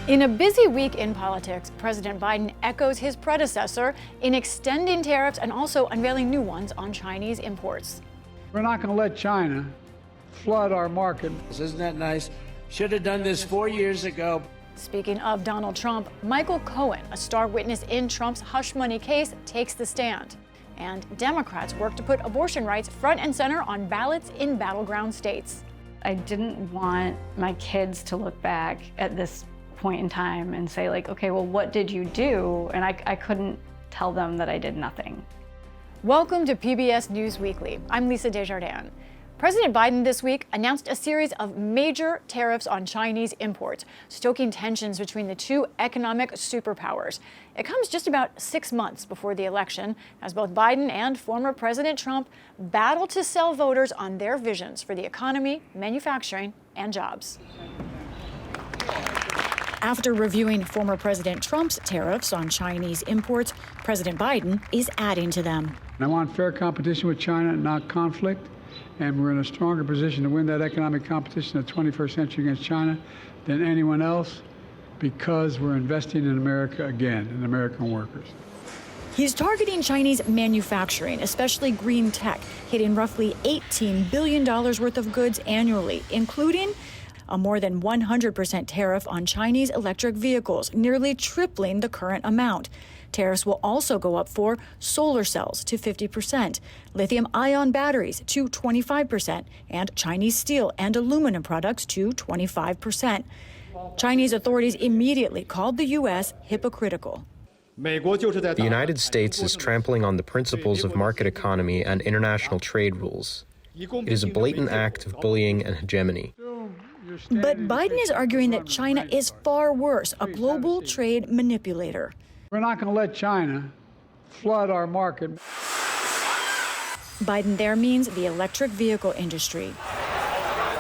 In a busy week in politics, President Biden echoes his predecessor in extending tariffs and also unveiling new ones on Chinese imports. We're not going to let China flood our market. Isn't that nice? Should have done this 4 years ago. Speaking of Donald Trump, Michael Cohen, a star witness in Trump's hush money case, takes the stand. And Democrats work to put abortion rights front and center on ballots in battleground states. I didn't want my kids to look back at this point in time and say, like, okay, well, what did you do? And I couldn't tell them that I did nothing. Welcome to PBS News Weekly. I'm Lisa Desjardins. President Biden this week announced a series of major tariffs on Chinese imports, stoking tensions between the two economic superpowers. It comes just about 6 months before the election, as both Biden and former President Trump battle to sell voters on their visions for the economy, manufacturing, and jobs. After reviewing former President Trump's tariffs on Chinese imports, President Biden is adding to them. I want fair competition with China, not conflict. And we're in a stronger position to win that economic competition in the 21st century against China than anyone else because we're investing in America again, in American workers. He's targeting Chinese manufacturing, especially green tech, hitting roughly $18 billion worth of goods annually, including a more than 100% tariff on Chinese electric vehicles, nearly tripling the current amount. Tariffs will also go up for solar cells to 50%, lithium-ion batteries to 25%, and Chinese steel and aluminum products to 25%. Chinese authorities immediately called the U.S. hypocritical. The United States is trampling on the principles of market economy and international trade rules. It is a blatant act of bullying and hegemony. But Biden is arguing that China is far worse, a global trade manipulator. We're not going to let China flood our market. Biden there means the electric vehicle industry.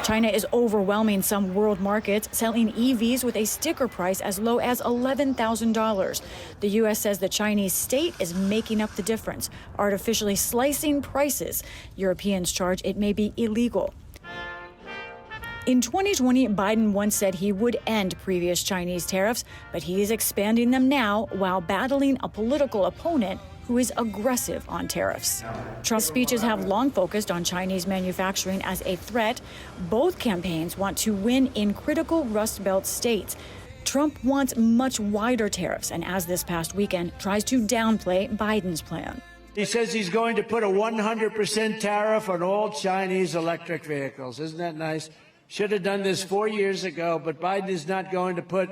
China is overwhelming some world markets, selling EVs with a sticker price as low as $11,000. The U.S. says the Chinese state is making up the difference, artificially slicing prices. Europeans charge it may be illegal. In 2020, Biden once said he would end previous Chinese tariffs, but he is expanding them now while battling a political opponent who is aggressive on tariffs. Trump's speeches have long focused on Chinese manufacturing as a threat. Both campaigns want to win in critical Rust Belt states. Trump wants much wider tariffs, and as this past weekend, tries to downplay Biden's plan. He says he's going to put a 100% tariff on all Chinese electric vehicles. Isn't that nice? Should have done this 4 years ago, but Biden is not going to put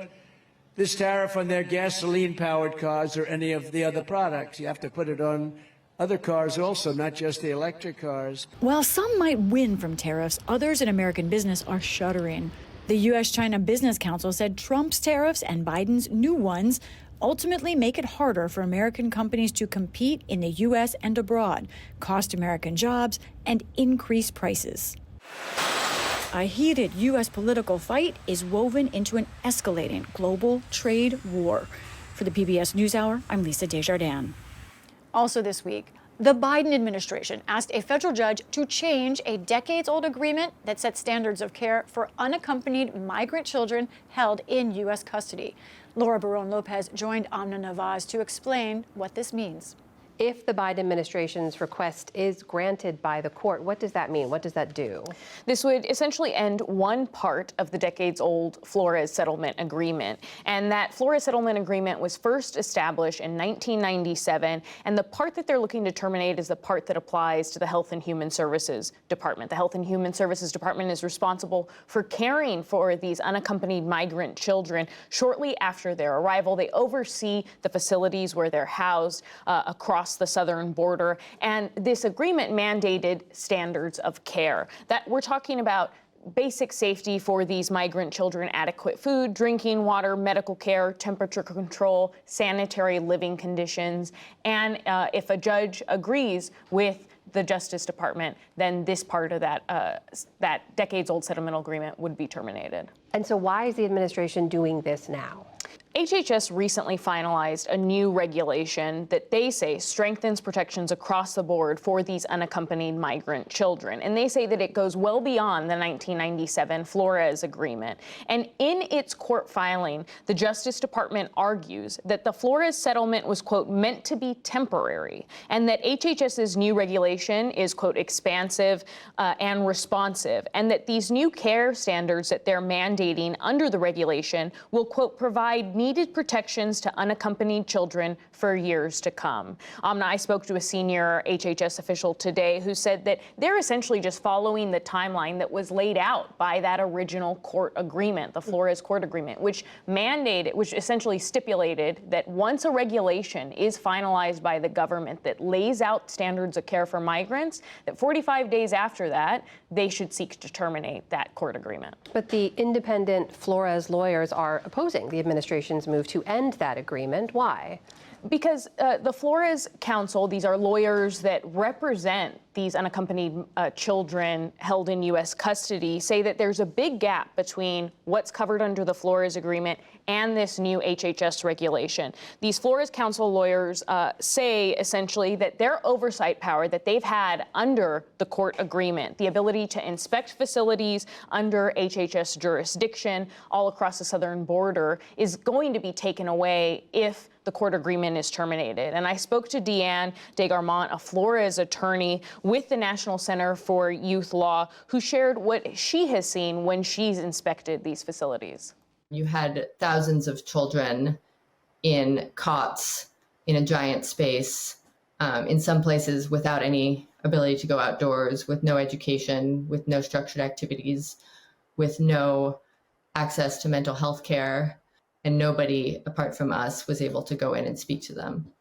this tariff on their gasoline-powered cars or any of the other products. You have to put it on other cars also, not just the electric cars. While some might win from tariffs, others in American business are shuddering. The U.S.-China Business Council said Trump's tariffs and Biden's new ones ultimately make it harder for American companies to compete in the U.S. and abroad, cost American jobs, and increase prices. A heated U.S. political fight is woven into an escalating global trade war. For the PBS NewsHour, I'm Lisa Desjardins. Also this week, the Biden administration asked a federal judge to change a decades-old agreement that sets standards of care for unaccompanied migrant children held in U.S. custody. Laura Barón-Lopez joined Amna Nawaz to explain what this means. If the Biden administration's request is granted by the court, what does that mean? What does that do? This would essentially end one part of the decades-old Flores Settlement Agreement. And that Flores Settlement Agreement was first established in 1997. And the part that they're looking to terminate is the part that applies to the Health and Human Services Department. The Health and Human Services Department is responsible for caring for these unaccompanied migrant children shortly after their arrival. They oversee the facilities where they're housed across the southern border, and this agreement mandated standards of care. That we're talking about basic safety for these migrant children, adequate food, drinking water, medical care, temperature control, sanitary living conditions, and if a judge agrees with the Justice Department, then this part of that decades-old settlement agreement would be terminated. And so why is the administration doing this now? HHS recently finalized a new regulation that they say strengthens protections across the board for these unaccompanied migrant children. And they say that it goes well beyond the 1997 Flores Agreement. And in its court filing, the Justice Department argues that the Flores settlement was, quote, meant to be temporary, and that HHS's new regulation is, quote, expansive and responsive, and that these new care standards that they're mandating under the regulation will, quote, provide needed protections to unaccompanied children for years to come. I spoke to a senior HHS official today who said that they're essentially just following the timeline that was laid out by that original court agreement, the Flores Court Agreement, which essentially stipulated that once a regulation is finalized by the government that lays out standards of care for migrants, that 45 days after that, they should seek to terminate that court agreement. But the independent Flores lawyers are opposing the administration's move to end that agreement. Why? Because the Flores Council, these are lawyers that represent these unaccompanied children held in U.S. custody, say that there's a big gap between what's covered under the Flores Agreement and this new HHS regulation. These Flores Council lawyers say essentially that their oversight power that they've had under the court agreement, the ability to inspect facilities under HHS jurisdiction all across the southern border, is going to be taken away if the court agreement is terminated. And I spoke to Deanne DeGarmont, a Flores attorney with the National Center for Youth Law, who shared what she has seen when she's inspected these facilities. You had thousands of children in cots in a giant space, in some places without any ability to go outdoors, with no education, with no structured activities, with no access to mental health care. And nobody, apart from us, was able to go in and speak to them.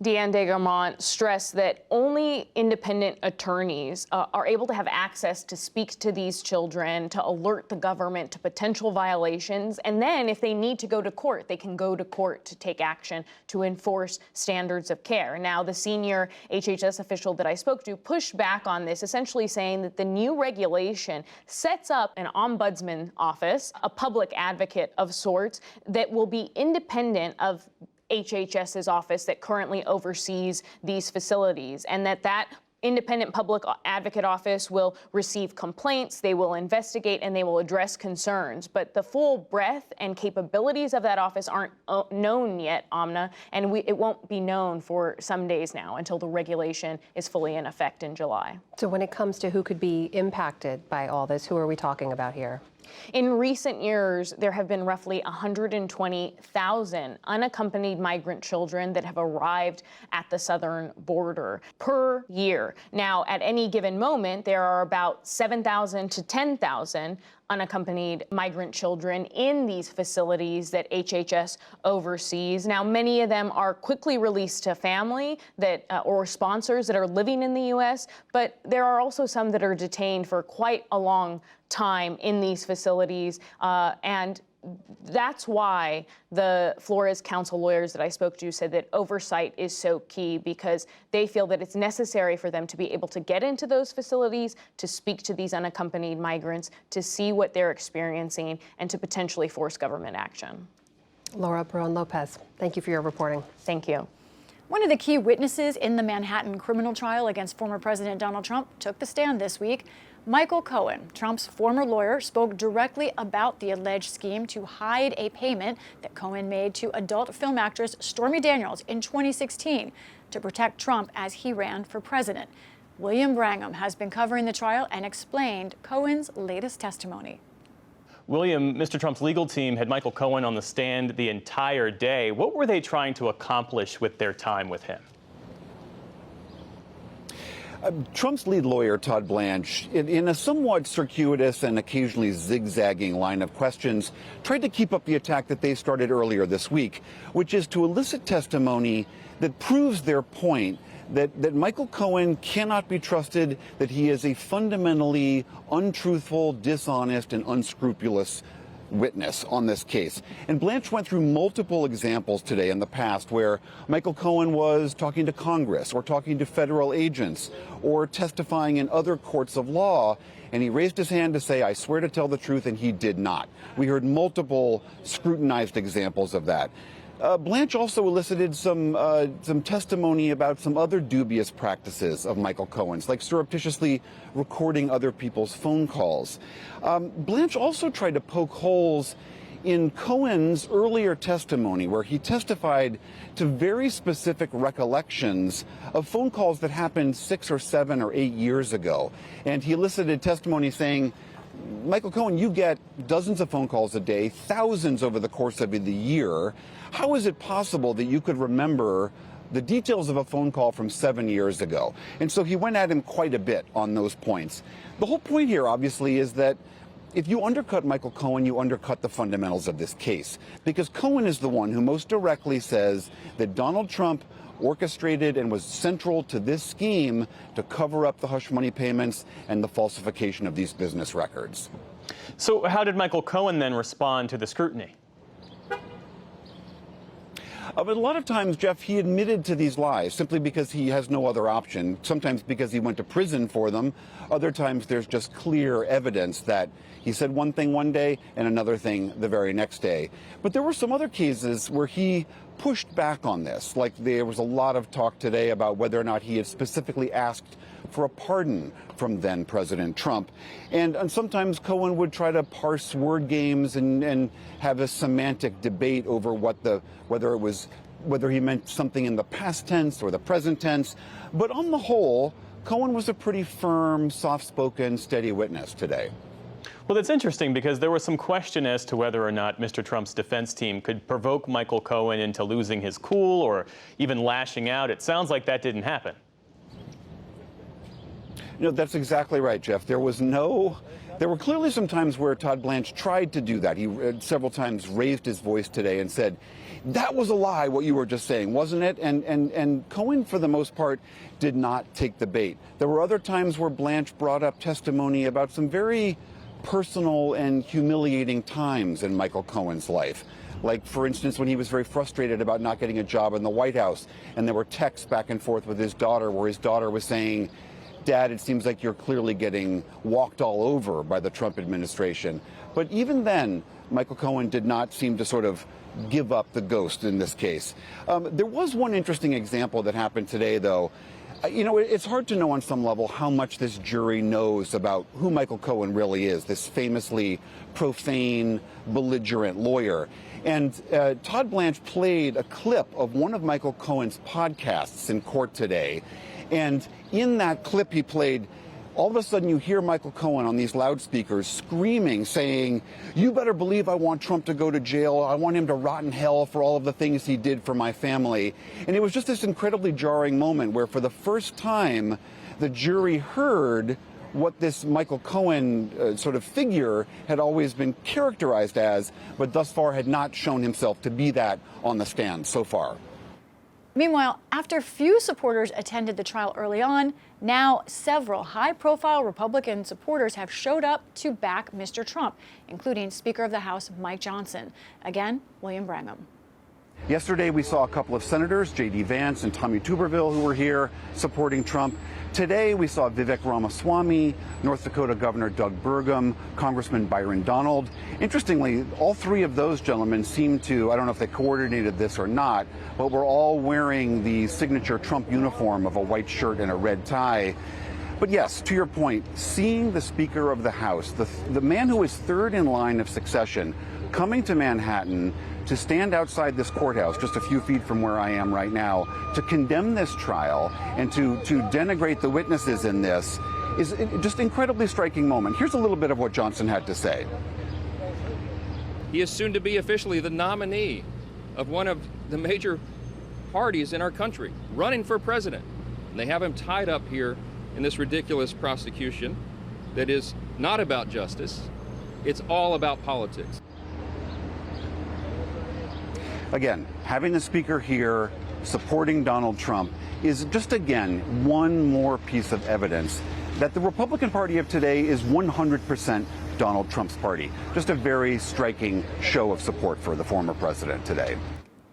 Deanne DeGarmont stressed that only independent attorneys are able to have access to speak to these children, to alert the government to potential violations, and then if they need to go to court, they can go to court to take action to enforce standards of care. Now, the senior HHS official that I spoke to pushed back on this, essentially saying that the new regulation sets up an ombudsman office, a public advocate of sorts, that will be independent of HHS's office that currently oversees these facilities, and that independent public advocate office will receive complaints, they will investigate, and they will address concerns. But the full breadth and capabilities of that office aren't known yet, Amna, and it won't be known for some days now until the regulation is fully in effect in July. So when it comes to who could be impacted by all this, who are we talking about here? In recent years, there have been roughly 120,000 unaccompanied migrant children that have arrived at the southern border per year. Now, at any given moment, there are about 7,000 to 10,000 unaccompanied migrant children in these facilities that HHS oversees. Now, many of them are quickly released to family or sponsors that are living in the U.S., but there are also some that are detained for quite a long time in these facilities, and that's why the Flores Council lawyers that I spoke to said that oversight is so key, because they feel that it's necessary for them to be able to get into those facilities, to speak to these unaccompanied migrants, to see what they're experiencing, and to potentially force government action. Laura Perón-Lopez, thank you for your reporting. Thank you. One of the key witnesses in the Manhattan criminal trial against former President Donald Trump took the stand this week. Michael Cohen, Trump's former lawyer, spoke directly about the alleged scheme to hide a payment that Cohen made to adult film actress Stormy Daniels in 2016 to protect Trump as he ran for president. William Brangham has been covering the trial and explained Cohen's latest testimony. William, Mr. Trump's legal team had Michael Cohen on the stand the entire day. What were they trying to accomplish with their time with him? Trump's lead lawyer, Todd Blanche, in a somewhat circuitous and occasionally zigzagging line of questions, tried to keep up the attack that they started earlier this week, which is to elicit testimony that proves their point that Michael Cohen cannot be trusted, that he is a fundamentally untruthful, dishonest, and unscrupulous witness on this case. And Blanche went through multiple examples today in the past where Michael Cohen was talking to Congress or talking to federal agents or testifying in other courts of law. and he raised his hand to say, I swear to tell the truth, and he did not. We heard multiple scrutinized examples of that. Blanche also elicited some testimony about some other dubious practices of Michael Cohen's, like surreptitiously recording other people's phone calls. Blanche also tried to poke holes in Cohen's earlier testimony, where he testified to very specific recollections of phone calls that happened 6 or 7 or 8 years ago. And he elicited testimony saying, Michael Cohen, you get dozens of phone calls a day, thousands over the course of the year. How is it possible that you could remember the details of a phone call from 7 years ago? And so he went at him quite a bit on those points. The whole point here, obviously, is that if you undercut Michael Cohen, you undercut the fundamentals of this case, because Cohen is the one who most directly says that Donald Trump orchestrated and was central to this scheme to cover up the hush money payments and the falsification of these business records. So how did Michael Cohen then respond to the scrutiny? But a lot of times, Jeff, he admitted to these lies simply because he has no other option, sometimes because he went to prison for them. Other times there's just clear evidence that he said one thing one day and another thing the very next day. But there were some other cases where he pushed back on this, like there was a lot of talk today about whether or not he had specifically asked for a pardon from then President Trump. And sometimes Cohen would try to parse word games and have a semantic debate over whether he meant something in the past tense or the present tense. But on the whole, Cohen was a pretty firm, soft-spoken, steady witness today. Well, that's interesting because there was some question as to whether or not Mr. Trump's defense team could provoke Michael Cohen into losing his cool or even lashing out. It sounds like that didn't happen. You know, that's exactly right, Jeff. There were clearly some times where Todd Blanche tried to do that. He several times raised his voice today and said, that was a lie, what you were just saying, wasn't it? And Cohen, for the most part, did not take the bait. There were other times where Blanche brought up testimony about some very personal and humiliating times in Michael Cohen's life. Like, for instance, when he was very frustrated about not getting a job in the White House, and there were texts back and forth with his daughter where his daughter was saying, Dad, it seems like you're clearly getting walked all over by the Trump administration. But even then, Michael Cohen did not seem to sort of give up the ghost in this case. There was one interesting example that happened today, though. You know, it's hard to know on some level how much this jury knows about who Michael Cohen really is, this famously profane, belligerent lawyer. And Todd Blanche played a clip of one of Michael Cohen's podcasts in court today. And in that clip he played, all of a sudden you hear Michael Cohen on these loudspeakers screaming, saying, you better believe I want Trump to go to jail. I want him to rot in hell for all of the things he did for my family. And it was just this incredibly jarring moment where for the first time the jury heard what this Michael Cohen sort of figure had always been characterized as, but thus far had not shown himself to be that on the stand so far. Meanwhile, after few supporters attended the trial early on, now several high-profile Republican supporters have showed up to back Mr. Trump, including Speaker of the House Mike Johnson. Again, William Brangham. Yesterday, we saw a couple of senators, J.D. Vance and Tommy Tuberville, who were here supporting Trump. Today, we saw Vivek Ramaswamy, North Dakota Governor Doug Burgum, Congressman Byron Donald. Interestingly, all three of those gentlemen seem to, I don't know if they coordinated this or not, but were all wearing the signature Trump uniform of a white shirt and a red tie. But yes, to your point, seeing the Speaker of the House, the man who is third in line of succession, coming to Manhattan to stand outside this courthouse just a few feet from where I am right now to condemn this trial and to denigrate the witnesses in this is just an incredibly striking moment. Here's a little bit of what Johnson had to say. He is soon to be officially the nominee of one of the major parties in our country, running for president. And they have him tied up here in this ridiculous prosecution that is not about justice. It's all about politics. Again, having the Speaker here supporting Donald Trump is just, again, one more piece of evidence that the Republican Party of today is 100% Donald Trump's party. Just a very striking show of support for the former president today.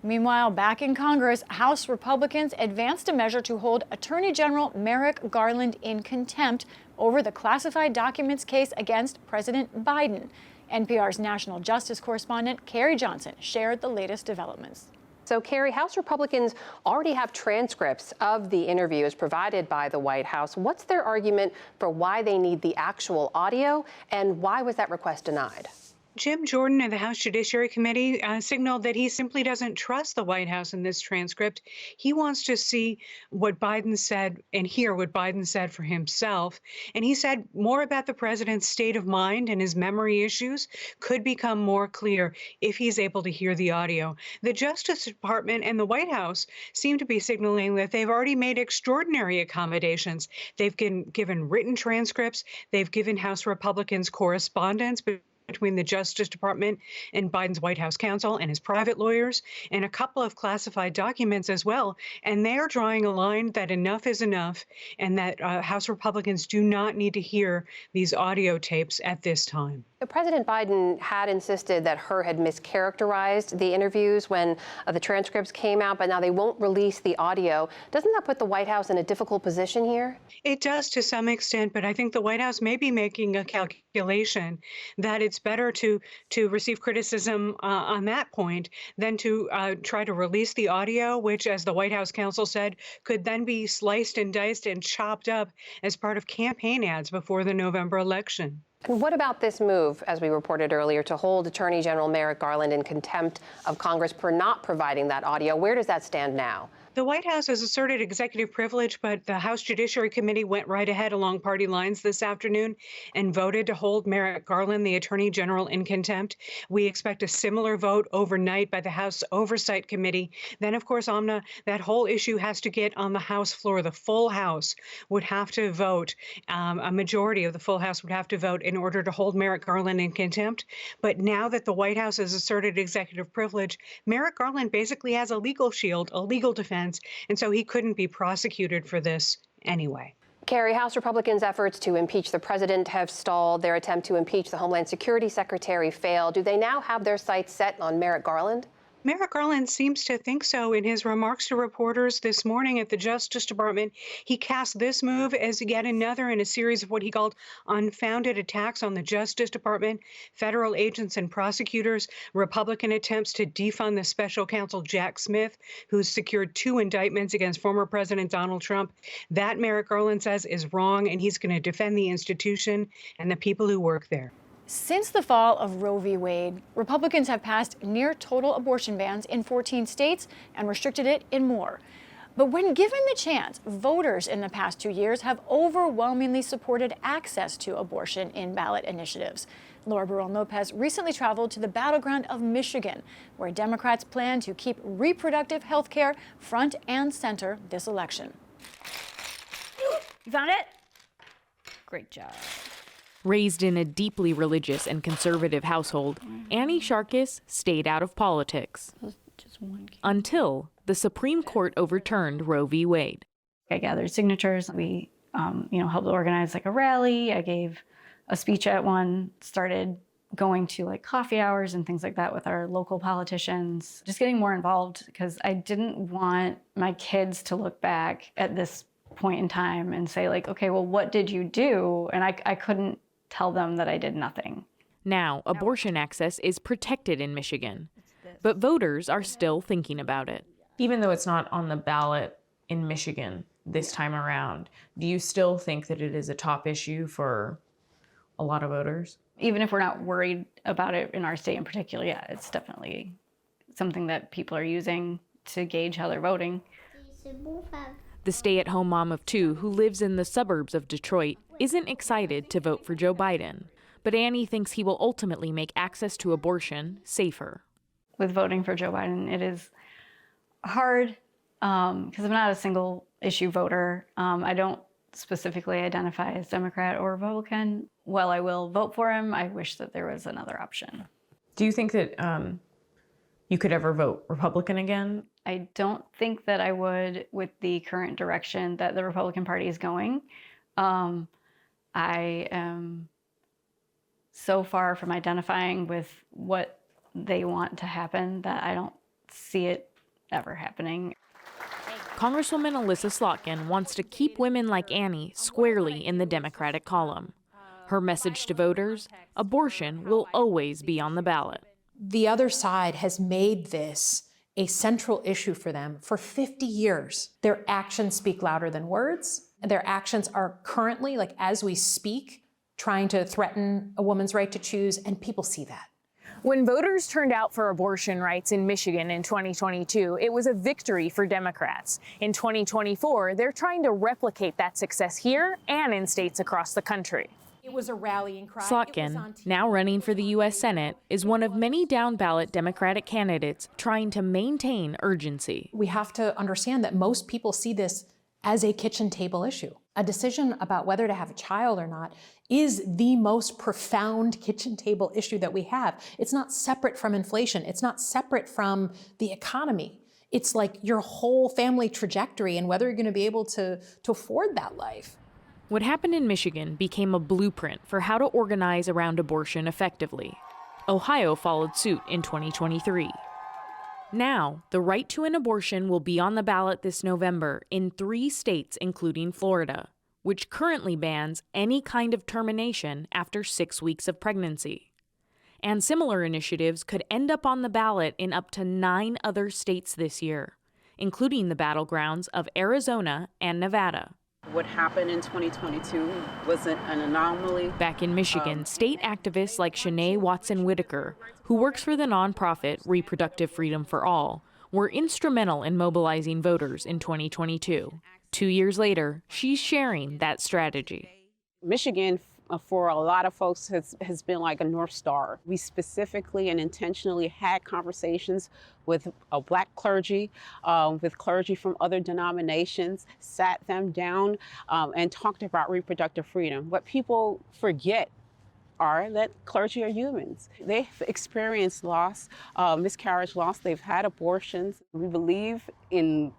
Meanwhile, back in Congress, House Republicans advanced a measure to hold Attorney General Merrick Garland in contempt, over the classified documents case against President Biden. NPR's national justice correspondent Carrie Johnson shared the latest developments. So, Carrie, House Republicans already have transcripts of the interviews provided by the White House. What's their argument for why they need the actual audio, and why was that request denied? Jim Jordan of the House Judiciary Committee signaled that he simply doesn't trust the White House in this transcript. He wants to see what Biden said and hear what Biden said for himself. And he said more about the president's state of mind and his memory issues could become more clear if he's able to hear the audio. The Justice Department and the White House seem to be signaling that they've already made extraordinary accommodations. They've given written transcripts. They've given House Republicans correspondence between the Justice Department and Biden's White House counsel and his private lawyers, and a couple of classified documents as well. And they're drawing a line that enough is enough, and that House Republicans do not need to hear these audio tapes at this time. President Biden had insisted that Hur had mischaracterized the interviews when the transcripts came out, but now they won't release the audio. Doesn't that put the White House in a difficult position here? It does to some extent, but I think the White House may be making a calculation that it's better to receive criticism on that point than to try to release the audio, which, as the White House counsel said, could then be sliced and diced and chopped up as part of campaign ads before the November election. And what about this move, as we reported earlier, to hold Attorney General Merrick Garland in contempt of Congress for not providing that audio? Where does that stand now? The White House has asserted executive privilege, but the House Judiciary Committee went right ahead along party lines this afternoon and voted to hold Merrick Garland, the Attorney General, in contempt. We expect a similar vote overnight by the House Oversight Committee. Then, of course, Amna, that whole issue has to get on the House floor. The full House would have to vote. A majority of the full House would have to vote in order to hold Merrick Garland in contempt. But now that the White House has asserted executive privilege, Merrick Garland basically has a legal shield, a legal defense, and so he couldn't be prosecuted for this anyway. Carrie, House Republicans' efforts to impeach the president have stalled. Their attempt to impeach the Homeland Security Secretary failed. Do they now have their sights set on Merrick Garland? Merrick Garland seems to think so. In his remarks to reporters this morning at the Justice Department, he cast this move as yet another in a series of what he called unfounded attacks on the Justice Department, federal agents and prosecutors, Republican attempts to defund the special counsel Jack Smith, who's secured 2 indictments against former President Donald Trump. That, Merrick Garland says, is wrong, and he's going to defend the institution and the people who work there. Since the fall of Roe v. Wade, Republicans have passed near-total abortion bans in 14 states and restricted it in more. But when given the chance, voters in the past 2 years have overwhelmingly supported access to abortion in ballot initiatives. Laura Barron-Lopez recently traveled to the battleground of Michigan, where Democrats plan to keep reproductive health care front and center this election. You found it? Great job. Raised in a deeply religious and conservative household, Annie Sharkis stayed out of politics until the Supreme Court overturned Roe v. Wade. I gathered signatures. We, helped organize a rally. I gave a speech at one, started going to coffee hours and things like that with our local politicians, just getting more involved because I didn't want my kids to look back at this point in time and say okay, well, what did you do? And I couldn't tell them that I did nothing. Now, abortion access is protected in Michigan, but voters are still thinking about it. Even though it's not on the ballot in Michigan this time around, do you still think that it is a top issue for a lot of voters? Even if we're not worried about it in our state in particular, yeah, it's definitely something that people are using to gauge how they're voting. The stay-at-home mom of 2 who lives in the suburbs of Detroit isn't excited to vote for Joe Biden, but Annie thinks he will ultimately make access to abortion safer. With voting for Joe Biden, it is hard because I'm not a single-issue voter. I don't specifically identify as Democrat or Republican. While I will vote for him, I wish that there was another option. Do you think that you could ever vote Republican again? I don't think that I would with the current direction that the Republican Party is going. I am so far from identifying with what they want to happen that I don't see it ever happening. Congresswoman Elissa Slotkin wants to keep women like Annie squarely in the Democratic column. Her message to voters: abortion will always be on the ballot. The other side has made this a central issue for them for 50 years. Their actions speak louder than words. Their actions are currently, like as we speak, trying to threaten a woman's right to choose, and people see that. When voters turned out for abortion rights in Michigan in 2022, it was a victory for Democrats. In 2024, they're trying to replicate that success here and in states across the country. It was a rallying cry. Slotkin, now running for the U.S. Senate, is one of many down-ballot Democratic candidates trying to maintain urgency. We have to understand that most people see this as a kitchen table issue. A decision about whether to have a child or not is the most profound kitchen table issue that we have. It's not separate from inflation. It's not separate from the economy. It's like your whole family trajectory and whether you're going to be able to afford that life. What happened in Michigan became a blueprint for how to organize around abortion effectively. Ohio followed suit in 2023. Now, the right to an abortion will be on the ballot this November in 3 states, including Florida, which currently bans any kind of termination after 6 weeks of pregnancy. And similar initiatives could end up on the ballot in up to 9 other states this year, including the battlegrounds of Arizona and Nevada. What happened in 2022 wasn't an anomaly. Back in Michigan, state activists like Shanae Watson-Whitaker, who works for the nonprofit Reproductive Freedom for All, were instrumental in mobilizing voters in 2022. 2 years later, she's sharing that strategy. Michigan, for a lot of folks, has been like a North Star. We specifically and intentionally had conversations with Black clergy, with clergy from other denominations, sat them down and talked about reproductive freedom. What people forget are that clergy are humans. They've experienced loss, miscarriage loss. They've had abortions. We believe in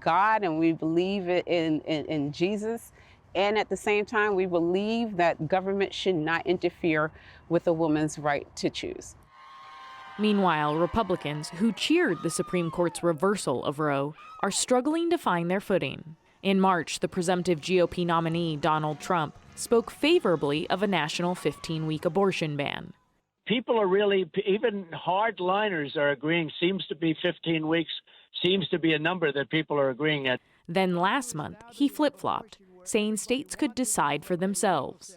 God and we believe in Jesus. And at the same time, we believe that government should not interfere with a woman's right to choose. Meanwhile, Republicans who cheered the Supreme Court's reversal of Roe are struggling to find their footing. In March, the presumptive GOP nominee, Donald Trump, spoke favorably of a national 15-week abortion ban. People are really, even hardliners are agreeing, seems to be 15 weeks, seems to be a number that people are agreeing at. Then last month, he flip-flopped, saying states could decide for themselves.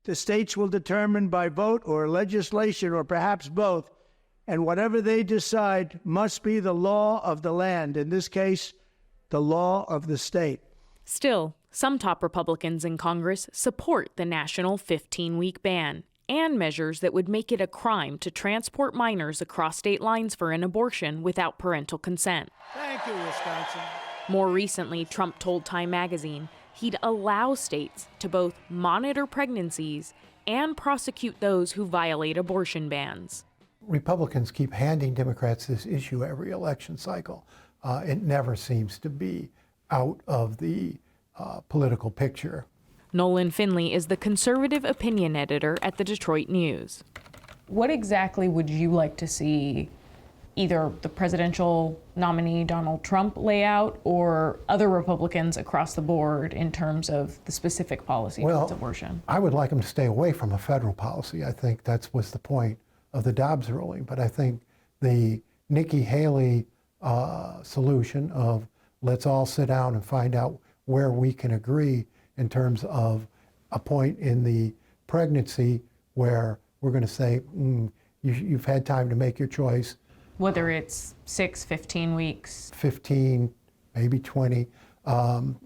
The states will determine by vote or legislation or perhaps both, and whatever they decide must be the law of the land, in this case, the law of the state. Still, some top Republicans in Congress support the national 15-week ban and measures that would make it a crime to transport minors across state lines for an abortion without parental consent. Thank you, Wisconsin. More recently, Trump told Time magazine he'd allow states to both monitor pregnancies and prosecute those who violate abortion bans. Republicans keep handing Democrats this issue every election cycle. It never seems to be out of the political picture. Nolan Finley is the conservative opinion editor at the Detroit News. What exactly would you like to see either the presidential nominee Donald Trump lay out or other Republicans across the board in terms of the specific policy towards abortion? I would like them to stay away from a federal policy. I think that was the point of the Dobbs ruling. But I think the Nikki Haley solution of let's all sit down and find out where we can agree in terms of a point in the pregnancy where we're going to say, you've had time to make your choice. Whether it's 6, 15 weeks. 15, maybe 20,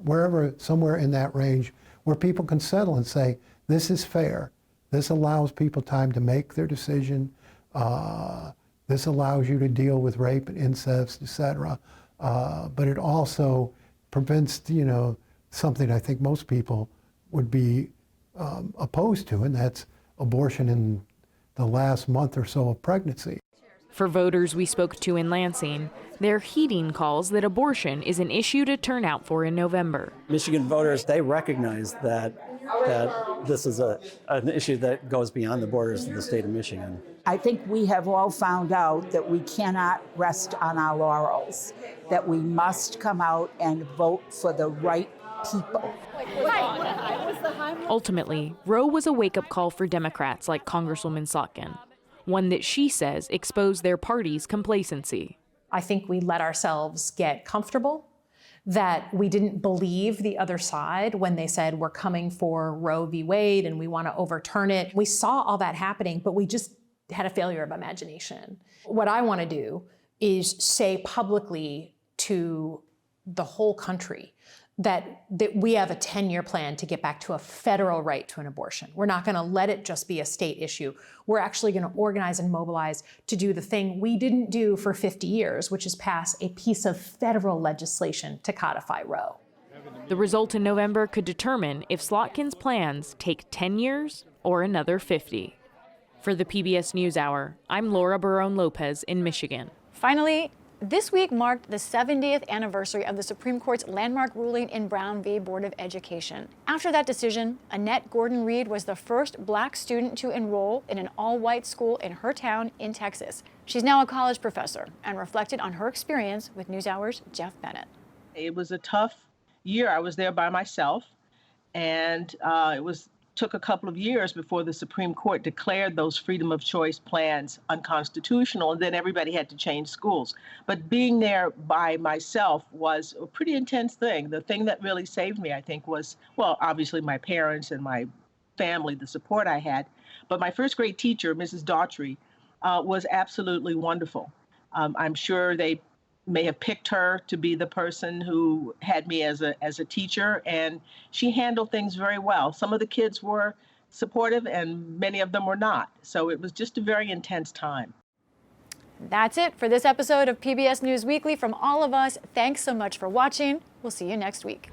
wherever, somewhere in that range, where people can settle and say, this is fair. This allows people time to make their decision. This allows you to deal with rape and incest, etc. But it also prevents, something I think most people would be opposed to, and that's abortion in the last month or so of pregnancy. For voters we spoke to in Lansing, they're heeding calls that abortion is an issue to turn out for in November. Michigan voters, they recognize that that this is an issue that goes beyond the borders of the state of Michigan. I think we have all found out that we cannot rest on our laurels, that we must come out and vote for the right people. Ultimately, Roe was a wake-up call for Democrats like Congresswoman Slotkin, one that she says exposed their party's complacency. I think we let ourselves get comfortable, that we didn't believe the other side when they said we're coming for Roe v. Wade and we want to overturn it. We saw all that happening, but we just had a failure of imagination. What I want to do is say publicly to the whole country that we have a 10-year plan to get back to a federal right to an abortion. We're not going to let it just be a state issue. We're actually going to organize and mobilize to do the thing we didn't do for 50 years, which is pass a piece of federal legislation to codify Roe. The result in November could determine if Slotkin's plans take 10 years or another 50. For the PBS NewsHour, I'm Laura Barone-Lopez in Michigan. Finally, this week marked the 70th anniversary of the Supreme Court's landmark ruling in Brown v. Board of Education. After that decision, Annette Gordon-Reed was the first Black student to enroll in an all-white school in her town in Texas. She's now a college professor and reflected on her experience with NewsHour's Jeff Bennett. It was a tough year. I was there by myself, and took a couple of years before the Supreme Court declared those freedom of choice plans unconstitutional, and then everybody had to change schools. But being there by myself was a pretty intense thing. The thing that really saved me, I think, was, well, obviously my parents and my family, the support I had. But my first grade teacher, Mrs. Daughtry, was absolutely wonderful. I'm sure they may have picked her to be the person who had me as a teacher, and she handled things very well. Some of the kids were supportive and many of them were not. So it was just a very intense time. That's it for this episode of PBS News Weekly. From all of us, thanks so much for watching. We'll see you next week.